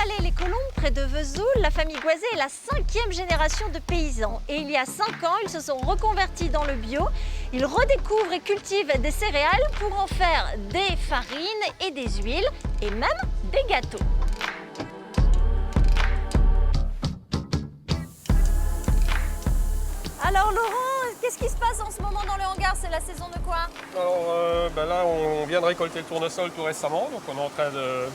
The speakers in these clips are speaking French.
Vallée-les-Colombes, près de Vesoul, la famille Goisé est la 5e génération de paysans. Et il y a 5 ans, ils se sont reconvertis dans le bio. Ils redécouvrent et cultivent des céréales pour en faire des farines et des huiles et même des gâteaux. Alors Laurent, qu'est-ce qui se passe en ce moment dans le hangar? C'est la saison de quoi? Alors là, on vient de récolter le tournesol tout récemment, donc on est en train de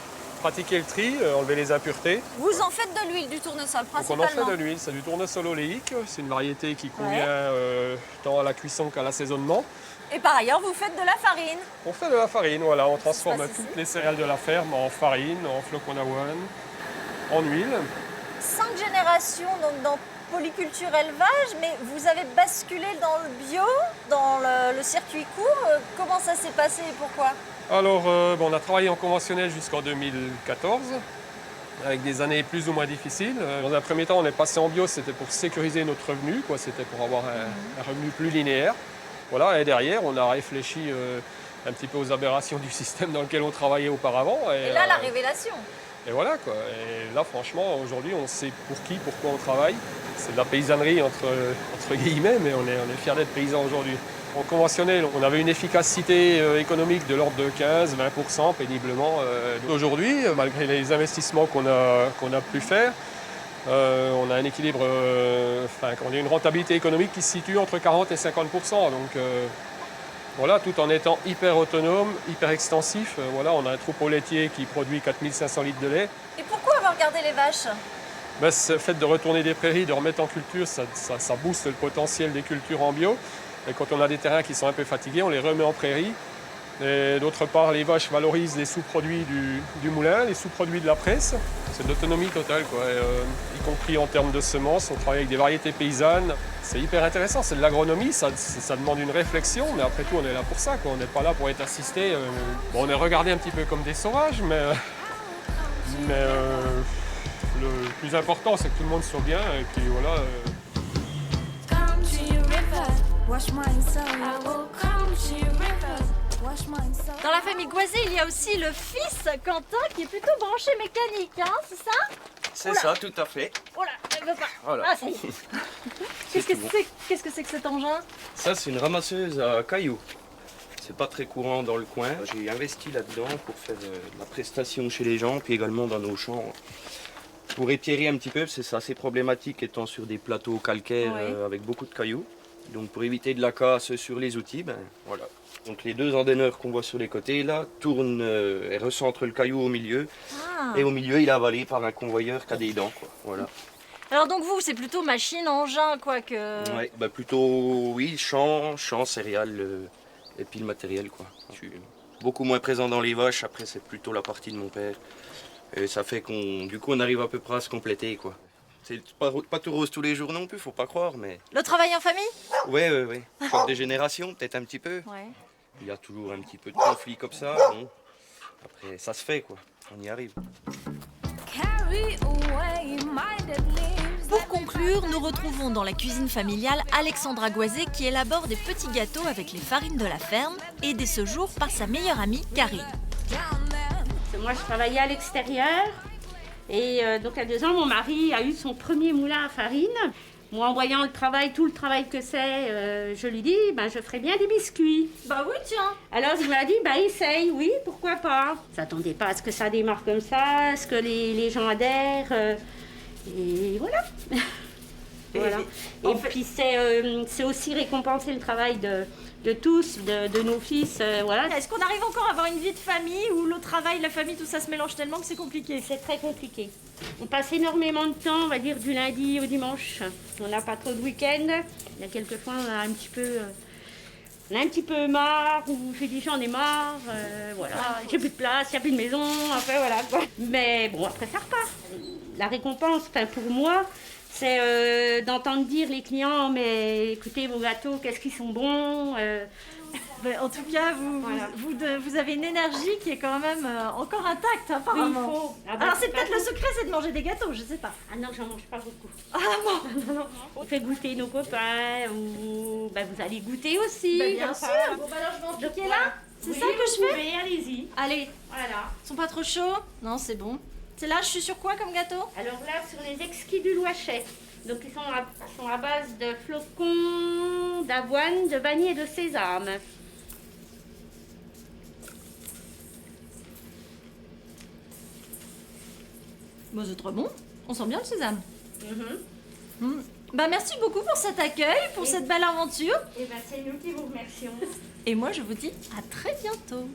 pratiquer le tri, enlever les impuretés. Vous en faites de l'huile, du tournesol Donc principalement? on en fait de l'huile, c'est du tournesol oléique, c'est une variété qui convient tant à la cuisson qu'à l'assaisonnement. Et par ailleurs, vous faites de la farine? On fait de la farine, voilà, on transforme passe ici. toutes les céréales de la ferme en farine, en flocons d'avoine, en huile. 5 générations donc dans polyculture élevage, mais vous avez basculé dans le bio, dans le circuit court. Comment ça s'est passé et pourquoi? Alors, on a travaillé en conventionnel jusqu'en 2014, avec des années plus ou moins difficiles. Dans un premier temps, on est passé en bio, c'était pour sécuriser notre revenu, c'était pour avoir un revenu plus linéaire. Voilà, et derrière, on a réfléchi un petit peu aux aberrations du système dans lequel on travaillait auparavant. Et là, la révélation. Et voilà, quoi. Et là, franchement, aujourd'hui, on sait pour qui, pourquoi on travaille. C'est de la paysannerie entre guillemets, mais on est fiers d'être paysans aujourd'hui. En conventionnel, on avait une efficacité économique de l'ordre de 15-20% péniblement. Aujourd'hui, malgré les investissements qu'on a pu faire, on a un équilibre, on a une rentabilité économique qui se situe entre 40 et 50%. Donc voilà, tout en étant hyper autonome, hyper extensif. Voilà, on a un troupeau laitier qui produit 4500 litres de lait. Et pourquoi avoir gardé les vaches? Ce fait de retourner des prairies, de remettre en culture, ça booste le potentiel des cultures en bio. Et quand on a des terrains qui sont un peu fatigués, on les remet en prairie. Et d'autre part, les vaches valorisent les sous-produits du moulin, les sous-produits de la presse. C'est de l'autonomie totale, y compris en termes de semences. On travaille avec des variétés paysannes. C'est hyper intéressant, c'est de l'agronomie, ça demande une réflexion, mais après tout, on est là pour ça. On n'est pas là pour être assisté. On est regardé un petit peu comme des sauvages, mais le plus important, c'est que tout le monde soit bien. Et puis voilà. Dans la famille Goisé, il y a aussi le fils Quentin qui est plutôt branché mécanique, c'est ça? C'est ça, tout à fait. Oh là, elle veut pas. Voilà. Ah, ça y est. Qu'est-ce que c'est que cet engin? Ça, c'est une ramasseuse à cailloux. C'est pas très courant dans le coin. J'ai investi là-dedans pour faire de la prestation chez les gens, puis également dans nos champs. Pour étirer un petit peu, c'est assez problématique étant sur des plateaux calcaires avec beaucoup de cailloux. Donc pour éviter de la casse sur les outils, voilà. Donc les deux endaineurs qu'on voit sur les côtés là tournent et recentrent le caillou au milieu. Et au milieu, il est avalé par un convoyeur qui a des dents, Voilà. Alors donc vous, c'est plutôt machine, engin, que... Ouais, plutôt, oui, champ, céréales, et puis le matériel, Je suis beaucoup moins présent dans les vaches, après c'est plutôt la partie de mon père. Et ça fait qu'on arrive à peu près à se compléter, C'est pas tout rose tous les jours non plus, faut pas croire, mais... Le travail en famille? Ouais. Choc des générations, peut-être un petit peu. Ouais. Il y a toujours un petit peu de conflit comme ça, bon. Après, ça se fait, On y arrive. Pour conclure, nous retrouvons dans la cuisine familiale Alexandra Goisé qui élabore des petits gâteaux avec les farines de la ferme, aidée ce jour par sa meilleure amie Karine. Moi, je travaillais à l'extérieur et donc à 2 ans, mon mari a eu son premier moulin à farine. Moi, en voyant tout le travail que c'est, je lui dis, je ferais bien des biscuits. Bah oui, tiens. Alors, il m'a dit, essaye, oui, pourquoi pas. Je m'attendais pas à ce que ça démarre comme ça, à ce que les gens adhèrent. Et voilà. Voilà. Et puis, c'est aussi récompenser le travail de tous, de nos fils, voilà. Est-ce qu'on arrive encore à avoir une vie de famille où le travail, la famille, tout ça se mélange tellement que c'est compliqué? C'est très compliqué. On passe énormément de temps, on va dire du lundi au dimanche. On n'a pas trop de week-end. Il y a quelques fois, on a un petit peu marre, ou j'ai dit j'en ai marre, voilà. J'ai plus de place, il n'y a plus de maison, enfin voilà. Mais bon, après ça repart. La récompense, pour moi, c'est d'entendre dire les clients, mais écoutez vos gâteaux, qu'est-ce qu'ils sont bons. En tout cas, vous avez une énergie qui est quand même encore intacte, apparemment. Oui, il faut. Alors c'est peut-être le secret, c'est de manger des gâteaux, je sais pas. Ah non, j'en mange pas beaucoup. Ah bon? Non. On fait goûter nos copains, ou vous allez goûter aussi. Bien sûr. Bon, alors je vais en piquer là. C'est ça que je fais? Allez-y. Allez, Voilà. ils sont pas trop chauds? Non, c'est bon. C'est là, je suis sur quoi comme gâteau? Alors là, sur les exquis du Loichet. Donc ils sont à base de flocons, d'avoine, de vanille et de sésame. Bon, c'est très bon. On sent bien le sésame. Mhm. Bah, merci beaucoup pour cet accueil, pour Et- cette belle aventure. Et ben c'est nous qui vous remercions. Et moi, je vous dis à très bientôt.